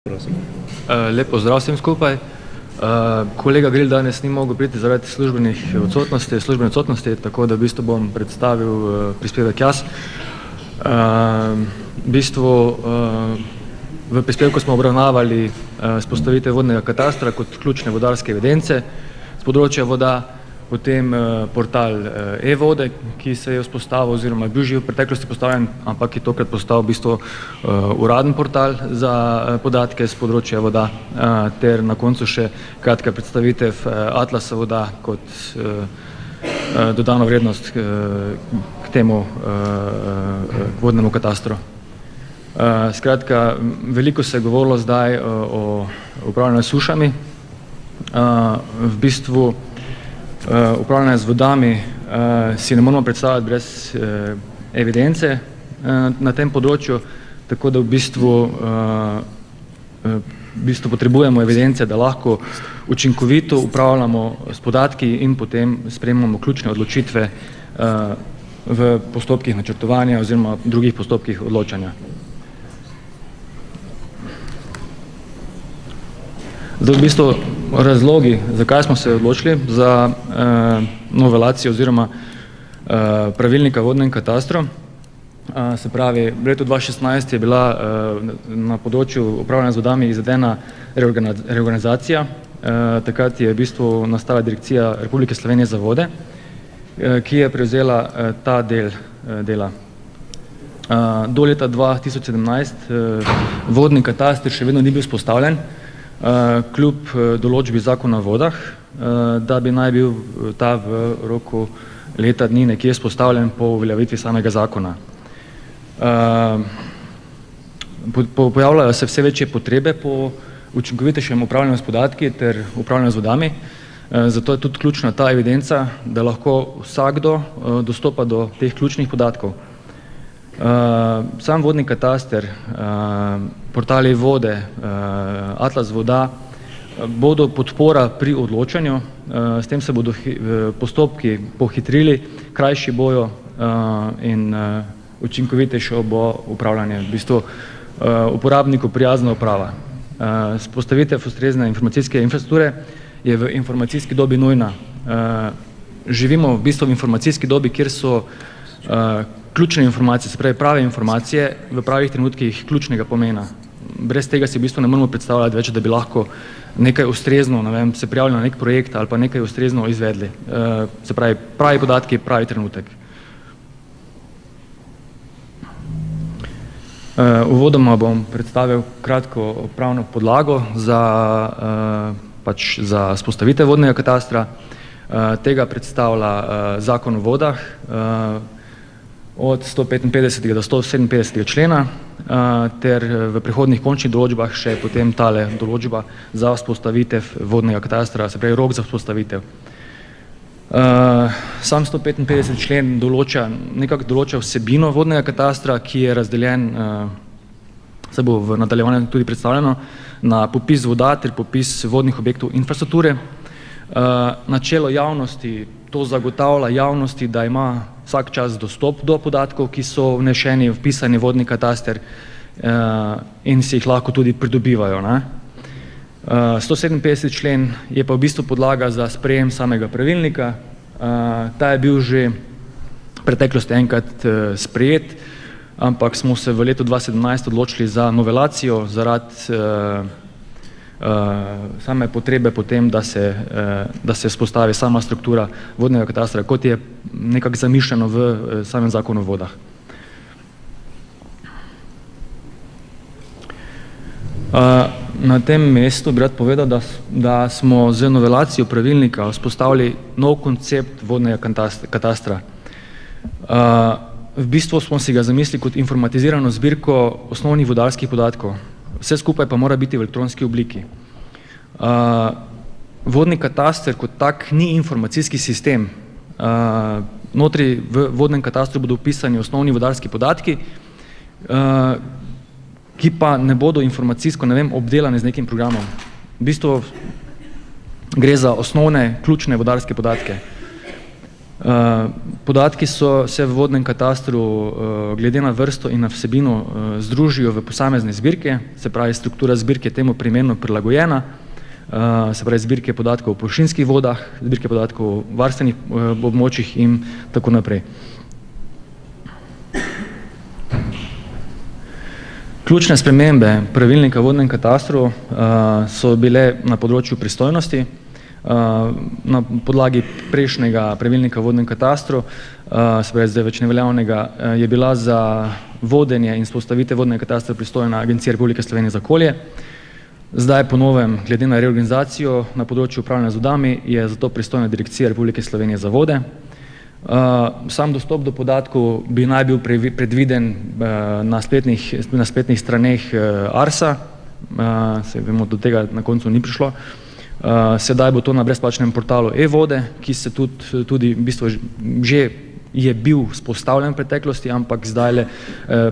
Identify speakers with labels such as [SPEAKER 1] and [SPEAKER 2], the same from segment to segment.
[SPEAKER 1] Lep pozdrav vsem skupaj. Kolega Gril danes ni mogel priti zaradi službene odsotnosti, tako da v bistvu bom predstavil prispevek jaz. V prispevku smo obravnavali vzpostavitev vodnega katastra kot ključne vodarske evidence z področja voda, potem portal e-vode, ki se je vzpostavil oziroma bil že v preteklosti postavljen, ampak je tokrat postal v bistvu uraden portal za podatke z področja voda, ter na koncu še kratka predstavitev atlasa voda kot dodano vrednost k temu vodnemu katastru. Skratka, veliko se je govorilo zdaj o upravljanju s sušami. V bistvu upravljanje z vodami si ne moramo predstavljati brez evidence na tem področju, tako da v bistvu potrebujemo evidence, da lahko učinkovito upravljamo s podatki in potem sprejemamo ključne odločitve v postopkih načrtovanja oziroma drugih postopkih odločanja. Zdaj, v bistvu razlogi, zakaj smo se odločili za novelacijo oziroma pravilnika o vodnem katastru. Se pravi, v letu 2016 je bila na področju upravljanja z vodami izvedena reorganizacija. Takrat je v bistvu nastala Direkcija Republike Slovenije za vode, ki je prevzela ta del dela. Do leta 2017 vodni kataster še vedno ni bil vzpostavljen, kljub določbi zakona o vodah, da bi naj bil ta v roku leta dni nekje vzpostavljen po uveljavitvi samega zakona. Pojavljajo se vse večje potrebe po učinkovitejšem upravljanju s podatki ter upravljanju z vodami, zato je tudi ključna ta evidenca, da lahko vsakdo dostopa do teh ključnih podatkov. Sam vodni kataster, portali vode, atlas voda bodo podpora pri odločanju, s tem se bodo postopki pohitrili, krajši bojo in učinkovitejše bo upravljanje, v bistvu uporabniku prijazna uprava. Vzpostavitev ustrezne informacijske infrastrukture je v informacijski dobi nujna. Živimo v bistvu v informacijski dobi, kjer so ključne informacije, se pravi prave informacije v pravih trenutkih ključnega pomena. Brez tega si v bistvu ne moramo predstavljati več, da bi lahko nekaj ustrezno, se prijavili na nek projekt ali pa nekaj ustrezno izvedli. Se pravi, pravi podatki, pravi trenutek. Uvodoma bom predstavil kratko pravno podlago za vzpostavitev vodnega katastra. Tega predstavlja Zakon o vodah od 155. do 157. člena ter v prehodnih končnih določbah še potem tale določba za vzpostavitev vodnega katastra, se pravi rok za vzpostavitev. Sam 155. člen nekako določa vsebino vodnega katastra, ki je razdeljen, se bo v nadaljevanju tudi predstavljeno, na popis voda ter popis vodnih objektov infrastrukture. Načelo javnosti, to zagotavlja javnosti, da ima vsak čas dostop do podatkov, ki so vneseni, vpisani v vodni kataster in si jih lahko tudi pridobivajo. 157. člen je pa v bistvu podlaga za sprejem samega pravilnika. Ta je bil že v preteklosti enkrat sprejet, ampak smo se v letu 2017 odločili za novelacijo zaradi same potrebe potem, da se vzpostavi sama struktura vodnega katastra, kot je nekako zamišljeno v samem zakonu o vodah. Na tem mestu bi rad povedal, da smo z novelacijo pravilnika vzpostavili nov koncept vodnega katastra. V bistvu smo si ga zamislili kot informatizirano zbirko osnovnih vodarskih podatkov. Vse skupaj pa mora biti v elektronski obliki. Vodni kataster kot tak ni informacijski sistem. Notri v vodnem katastru bodo vpisani osnovni vodarski podatki, ki pa ne bodo informacijsko, obdelani z nekim programom. V bistvu gre za osnovne, ključne vodarske podatke. Podatki se v vodnem katastru glede na vrsto in na vsebino združijo v posamezne zbirke, se pravi struktura zbirke je temu primerno prilagojena, se pravi zbirke podatkov o površinskih vodah, zbirke podatkov o varstvenih območjih in tako naprej. Ključne spremembe pravilnika o vodnem katastru so bile na področju pristojnosti. Na podlagi prejšnjega pravilnika o vodnem katastru, se pravi zdaj več neveljavnega, je bila za vodenje in vzpostavitev vodnega katastra pristojna Agencija Republike Slovenije za okolje. Zdaj po novem, glede na reorganizacijo na področju upravljanja z vodami, je zato pristojna Direkcija Republike Slovenije za vode. Sam dostop do podatkov bi naj bil predviden na spletnih straneh ARS-a, se vemo, do tega na koncu ni prišlo. Sedaj bo to na brezplačnem portalu e-vode, ki se tudi v bistvu že je bil vzpostavljen v preteklosti, ampak zdajle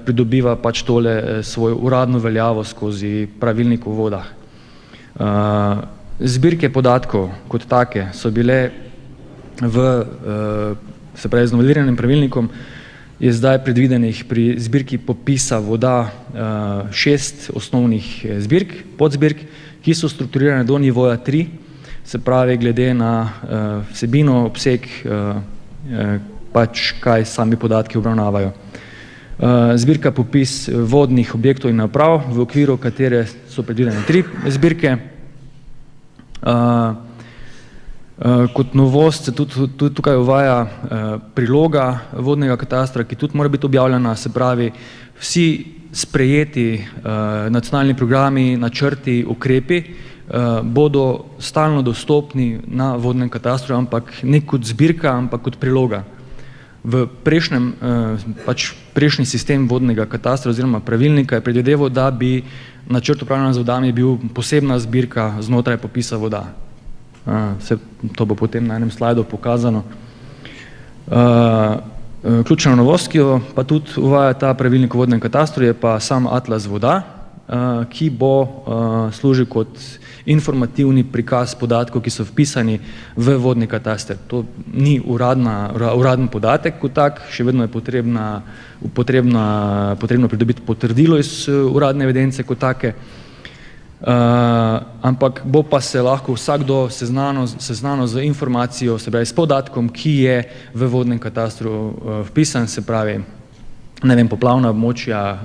[SPEAKER 1] pridobiva pač tole svojo uradno veljavo skozi pravilnik o vodah. Zbirke podatkov kot take so bile se pravi z noveliranim pravilnikom je zdaj predvidenih pri zbirki popisa voda 6 osnovnih zbirk, podzbirk, ki so strukturirane do nivoja 3, se pravi glede na vsebino, obseg, pač kaj sami podatki obravnavajo. Zbirka popis vodnih objektov in naprav, v okviru katere so predvidene 3 zbirke. Kot novost se tudi tukaj uvaja priloga vodnega katastra, ki tudi mora biti objavljena, se pravi vsi sprejeti nacionalni programi, načrti, ukrepi bodo stalno dostopni na vodnem katastru, ampak ne kot zbirka, ampak kot priloga. V prejšnji sistem vodnega katastra oziroma pravilnika je predvideval, da bi načrt upravljanja z vodami bil posebna zbirka znotraj popisa voda. To bo potem na enem slajdu pokazano. Ključna novost, ki jo pa tudi uvaja ta pravilnik o vodnem katastru, je pa sam atlas voda, ki bo služil kot informativni prikaz podatkov, ki so vpisani v vodni kataster. To ni uraden podatek kot tak, še vedno je potrebno pridobiti potrdilo iz uradne evidence kot take, ampak bo pa se lahko vsakdo seznanil z informacijo, se pravi s podatkom, ki je v vodnem katastru vpisan, se pravi, ne vem, poplavna območja,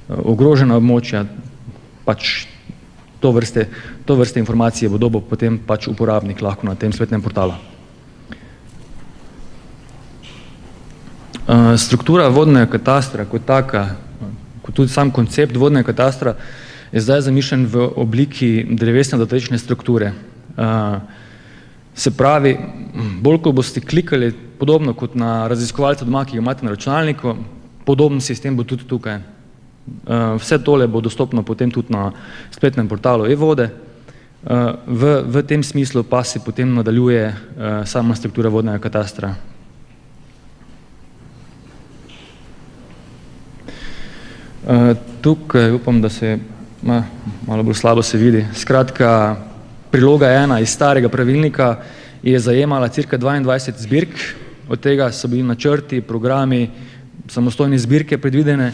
[SPEAKER 1] ogrožena območja, pač to vrste informacije bo dobil potem pač uporabnik lahko na tem spletnem portalu. Struktura vodnega katastra kot taka, kot tudi sam koncept vodnega katastra je zdaj zamišljen v obliki drevesne datotečne strukture. Se pravi, bolj ko boste klikali, podobno kot na raziskovalca doma, ki ga imate na računalniku, podoben sistem bo tudi tukaj. Vse tole bo dostopno potem tudi na spletnem portalu e-vode. V tem smislu pa se potem nadaljuje sama struktura vodnega katastra. Tukaj upam, da se malo bolj slabo se vidi. Skratka, priloga 1 iz starega pravilnika je zajemala cirka 22 zbirk, od tega so bili načrti, programi, samostojne zbirke predvidene.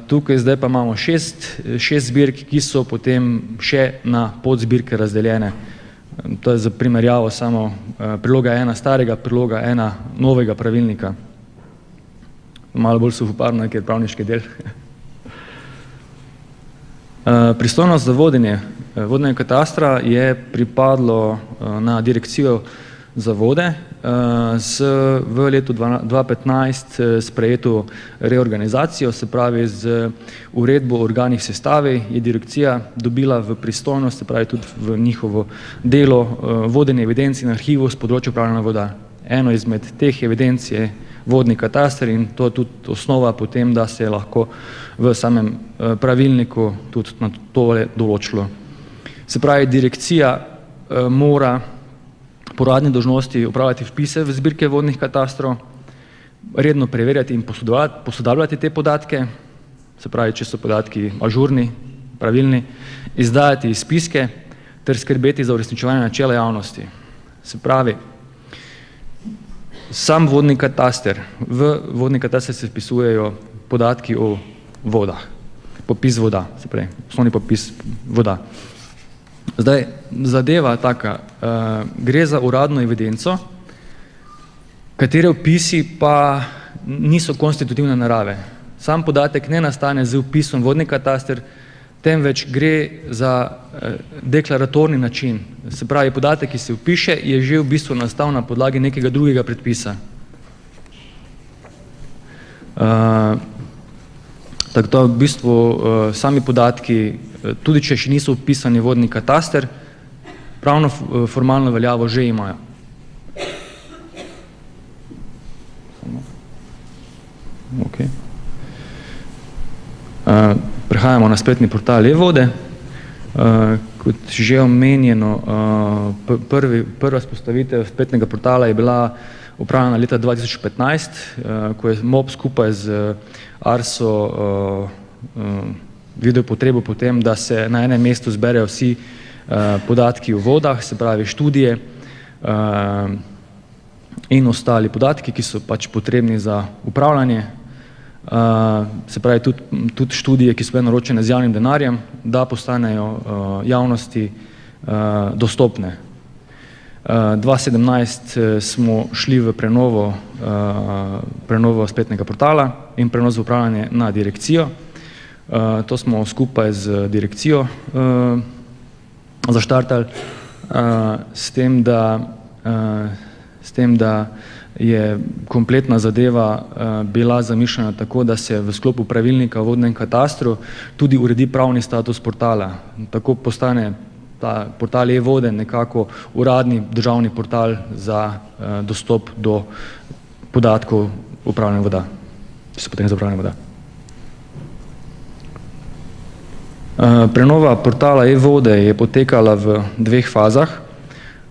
[SPEAKER 1] Tukaj zdaj pa imamo 6 zbirk, ki so potem še na podzbirke razdeljene. To je za primerjavo samo priloga 1 starega, priloga 1 novega pravilnika. Malo bolj suhoparno, ker je pravniški del. Pristojnost za vodenje vodnega katastra je pripadlo na Direkcijo za vode v letu 2015 sprejeto reorganizacijo, se pravi z uredbo o organih sestave je direkcija dobila v pristojnost, se pravi tudi v njihovo delo vodenje evidenc in arhivov z področja upravljanja voda. Eno izmed teh evidenc je vodni kataster in to je tudi osnova potem, da se je lahko v samem pravilniku tudi na tole določilo. Se pravi, direkcija mora po uradni dolžnosti upravljati vpise v zbirke vodnih katastrov, redno preverjati in posodabljati te podatke, se pravi, če so podatki ažurni, pravilni, izdajati izpiske ter skrbeti za uresničevanje načela javnosti. Se pravi, Sam vodni kataster. V vodni kataster se vpisujejo podatki o vodah. Popis voda, se pravi, osnovni popis voda. Zdaj, zadeva taka, gre za uradno evidenco, katere vpisi pa niso konstitutivne narave. Sam podatek ne nastane z vpisom vodni kataster, temveč gre za deklaratorni način. Se pravi, podatek, ki se vpiše, je že v bistvu nastal na podlagi nekega drugega predpisa. Tako da v bistvu sami podatki, tudi če še niso vpisani v vodni kataster, pravno formalno veljavo že imajo. Okay. Prehajamo na spletni portal e-vode. Kot že omenjeno, prva vzpostavitev spletnega portala je bila opravljena leta 2015, ko je MOP skupaj z ARSO videl potrebo po tem, da se na enem mestu zberejo vsi podatki o vodah, se pravi študije in ostali podatki, ki so pač potrebni za upravljanje. Se pravi, tudi študije, ki so bile naročene z javnim denarjem, da postanejo javnosti dostopne. 2017 smo šli v prenovo spletnega portala in prenos v upravljanje na direkcijo. To smo skupaj z direkcijo zaštartali, s tem, da je kompletna zadeva bila zamišljena tako, da se v sklopu pravilnika o vodnem katastru tudi uredi pravni status portala. Tako postane ta portal e-vode nekako uradni državni portal za dostop do podatkov upravljanja voda, ki so potrebni za upravljanje voda. Prenova portala e-vode je potekala v dveh fazah.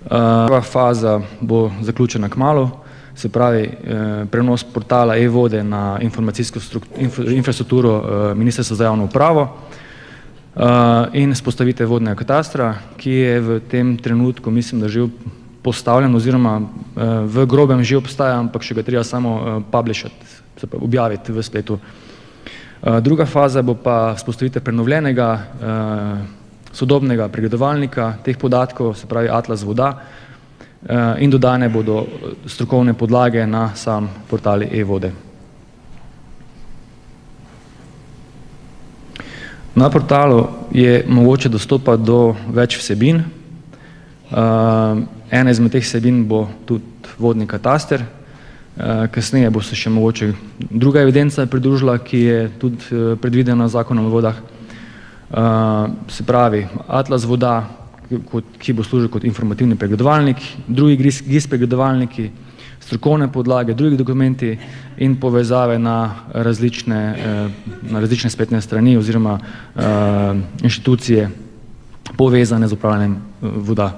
[SPEAKER 1] Prva faza bo zaključena kmalu, se pravi prenos portala e-vode na informacijsko infrastrukturo Ministrstva za javno upravo in vzpostavitev vodnega katastra, ki je v tem trenutku, mislim, da že postavljen oziroma v grobem že obstaja, ampak še ga treba samo publishati, se pravi objaviti v spletu. Druga faza bo pa vzpostavitev prenovljenega sodobnega pregledovalnika teh podatkov, se pravi Atlas voda, in dodane bodo strokovne podlage na sam portal e-vode. Na portalu je mogoče dostopati do več vsebin. Ena izmed teh vsebin bo tudi vodni kataster, kasneje bo se še mogoče druga evidenca pridružila, ki je tudi predvidena z zakonom o vodah. Se pravi, Atlas voda, ki bo služil kot informativni pregledovalnik, drugi GIS pregledovalniki, strokovne podlage, drugi dokumenti in povezave na različne spletne strani oziroma inštitucije povezane z upravljanjem voda.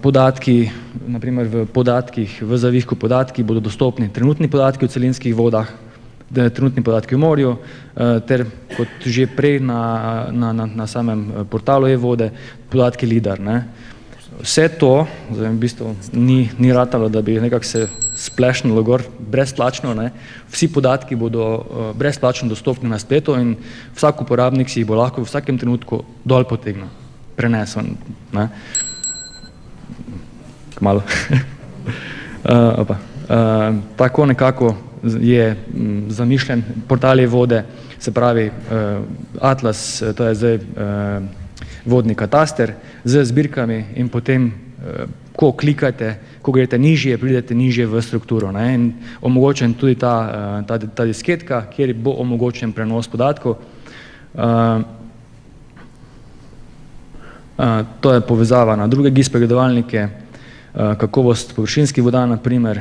[SPEAKER 1] Podatki, naprimer v podatkih, v zavihku podatki bodo dostopni trenutni podatki o celinskih vodah, trenutni podatki v morju, ter kot že prej na samem portalu e-vode, podatki LIDAR. Vse to, v bistvu ni ratalo, da bi nekako se splashnilo gor brezplačno, vsi podatki bodo brezplačno dostopni na spletu in vsak uporabnik si jih bo lahko v vsakem trenutku dol potegnil, prenesel. Malo. Tako nekako je zamišljen portal e-vode, se pravi Atlas, to je zdaj vodni kataster z zbirkami in potem, ko klikate, ko greste nižje, pridete nižje v strukturo. In omogočen tudi ta disketka, kjer bo omogočen prenos podatkov. To je povezava na druge GIS pregledovalnike, kakovost površinskih voda, naprimer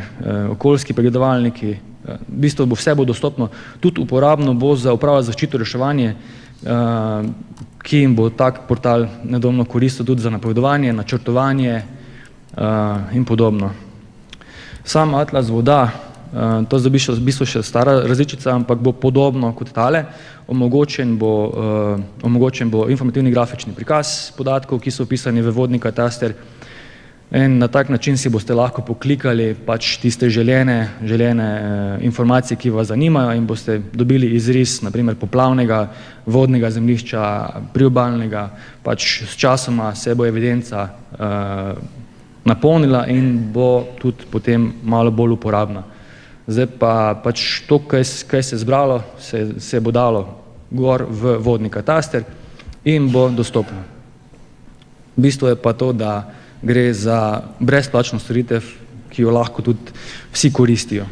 [SPEAKER 1] okoljski pregledovalniki. V bistvu vse bo dostopno, tudi uporabno bo za upravo za zaščito reševanje, ki jim bo tak portal nedvomno koristil tudi za napovedovanje, načrtovanje in podobno. Sam Atlas voda, to je v bistvu še stara različica, ampak bo podobno kot tale, omogočen bo informativni grafični prikaz podatkov, ki so vpisani v vodni kataster, In na tak način si boste lahko poklikali pač tiste želene informacije, ki vas zanimajo in boste dobili izris, naprimer poplavnega, vodnega zemljišča, priobalnega, pač s časoma se bo evidenca napolnila in bo tudi potem malo bolj uporabna. Zdaj pa pač to, kaj se je zbralo, se bo dalo gor v vodni kataster in bo dostopno. Bistvo je pa to, da gre za brezplačno storitev, ki jo lahko tudi vsi koristijo.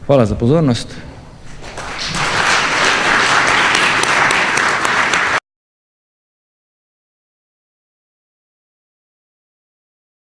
[SPEAKER 1] Hvala za pozornost.